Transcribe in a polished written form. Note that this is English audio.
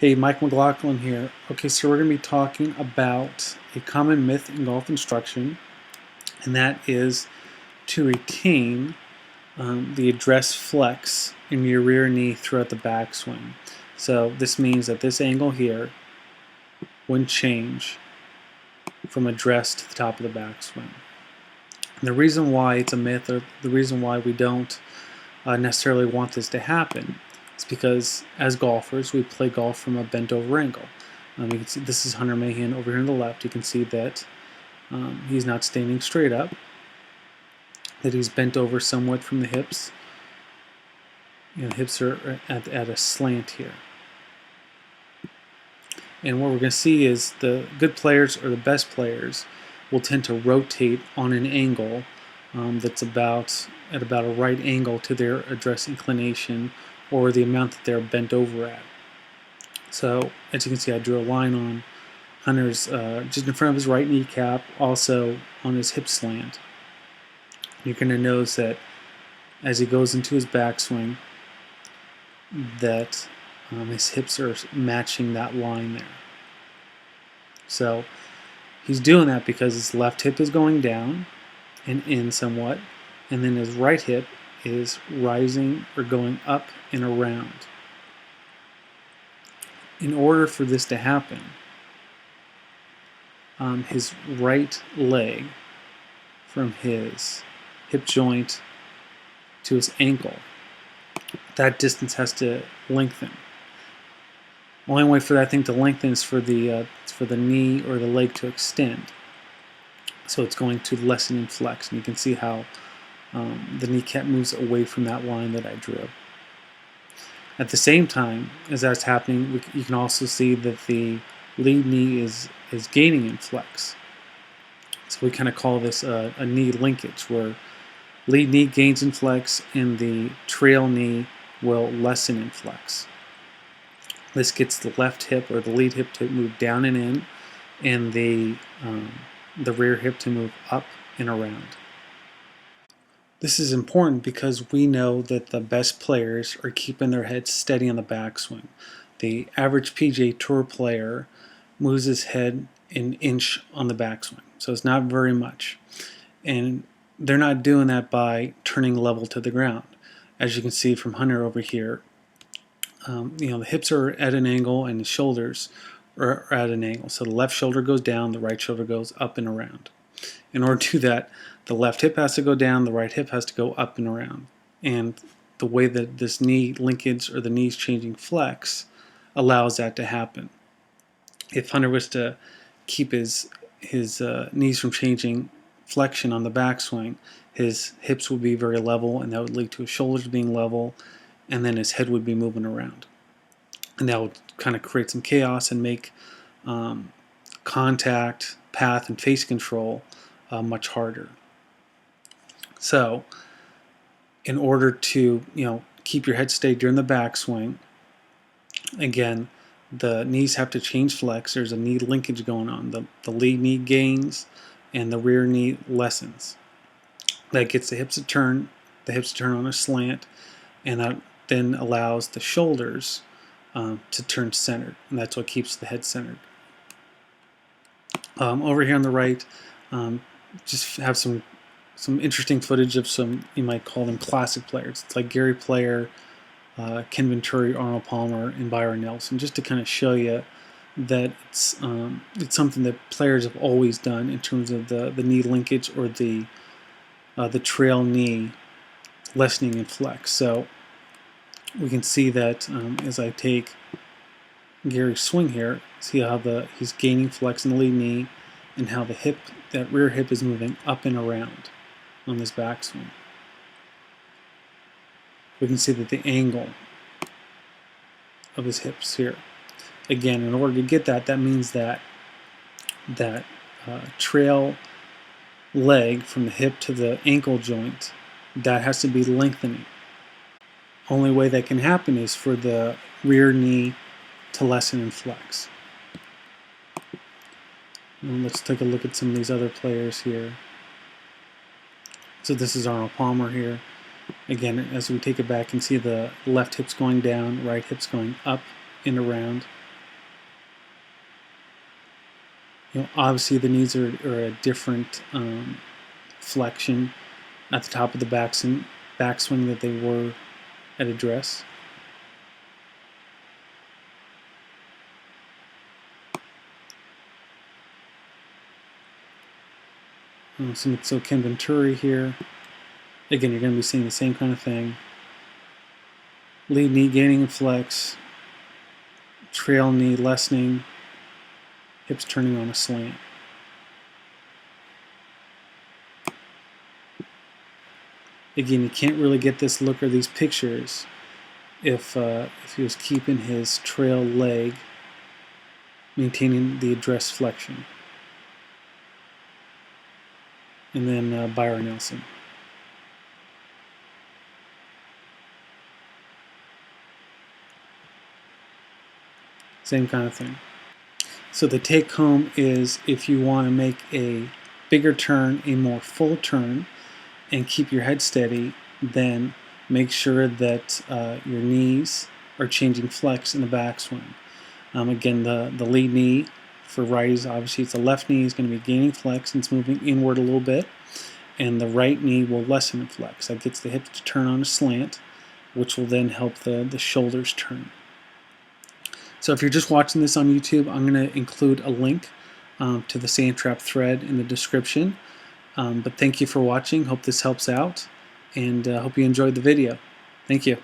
Hey, Mike McLaughlin here. Okay, so we're going to be talking about a common myth in golf instruction, and that is to retain the address flex in your rear knee throughout the backswing. So this means that this angle here wouldn't change from address to the top of the backswing. And the reason why it's a myth, or the reason why we don't necessarily want this to happen, it's because as golfers we play golf from a bent over angle. You can see this is Hunter Mahan over here on the left. You can see that he's not standing straight up, that he's bent over somewhat from the hips. The hips are at a slant here. And what we're going to see is the good players or the best players will tend to rotate on an angle that's at about a right angle to their address inclination or the amount that they're bent over at. So as you can see, I drew a line on Hunter's just in front of his right kneecap, also on his hip slant. You're going to notice that as he goes into his backswing that his hips are matching that line there. So he's doing that because his left hip is going down and in somewhat, and then his right hip is rising or going up and around. In order for this to happen, his right leg from his hip joint to his ankle, that distance has to lengthen. The only way for that thing to lengthen is for the knee or the leg to extend. So it's going to lessen and flex, and you can see how the kneecap moves away from that line that I drew. At the same time as that's happening, you can also see that the lead knee is gaining in flex. So we kind of call this a knee linkage, where lead knee gains in flex and the trail knee will lessen in flex. This gets the left hip or the lead hip to move down and in, and the rear hip to move up and around. This is important because we know that the best players are keeping their heads steady on the backswing. The average PGA Tour player moves his head an inch on the backswing, so it's not very much. And they're not doing that by turning level to the ground. As you can see from Hunter over here, the hips are at an angle and the shoulders are at an angle. So the left shoulder goes down, the right shoulder goes up and around. In order to do that, the left hip has to go down, the right hip has to go up and around. And the way that this knee linkage or the knees changing flex allows that to happen. If Hunter was to keep his knees from changing flexion on the backswing, his hips would be very level, and that would lead to his shoulders being level, and then his head would be moving around. And that would kind of create some chaos and make contact, path, and face control much harder. So in order to keep your head steady during the backswing, again, the knees have to change flex. There's a knee linkage going on. The lead knee gains and the rear knee lessens. That gets the hips to turn on a slant, and that then allows the shoulders to turn centered, and that's what keeps the head centered. Over here on the right, just have some interesting footage of some, you might call them classic players. It's like Gary Player, Ken Venturi, Arnold Palmer, and Byron Nelson, just to kind of show you that it's something that players have always done in terms of the knee linkage or the trail knee lessening in flex. So we can see that as I take Gary's swing here, see how he's gaining flex in the lead knee, and how that rear hip is moving up and around on this backswing. We can see that the angle of his hips here. Again, in order to get that means that trail leg from the hip to the ankle joint, that has to be lengthening. Only way that can happen is for the rear knee to lessen and flex. And let's take a look at some of these other players here. So this is Arnold Palmer here. Again, as we take it back and see the left hip's going down, right hip's going up and around. Obviously the knees are a different flexion at the top of the backswing that they were at address. So Ken Venturi here. Again, you're going to be seeing the same kind of thing. Lead knee gaining in flex, trail knee lessening, hips turning on a slant. Again, you can't really get this look or these pictures if he was keeping his trail leg, maintaining the address flexion. And then Byron Nelson. Same kind of thing. So the take home is, if you want to make a bigger turn, a more full turn, and keep your head steady, then make sure that your knees are changing flex in the backswing. Again, the lead knee for righties, obviously it's the left knee is going to be gaining flex and it's moving inward a little bit, and the right knee will lessen in flex. That gets the hips to turn on a slant, which will then help the shoulders turn. So if you're just watching this on YouTube, I'm going to include a link to the sand trap thread in the description. But thank you for watching. Hope this helps out, and hope you enjoyed the video. Thank you.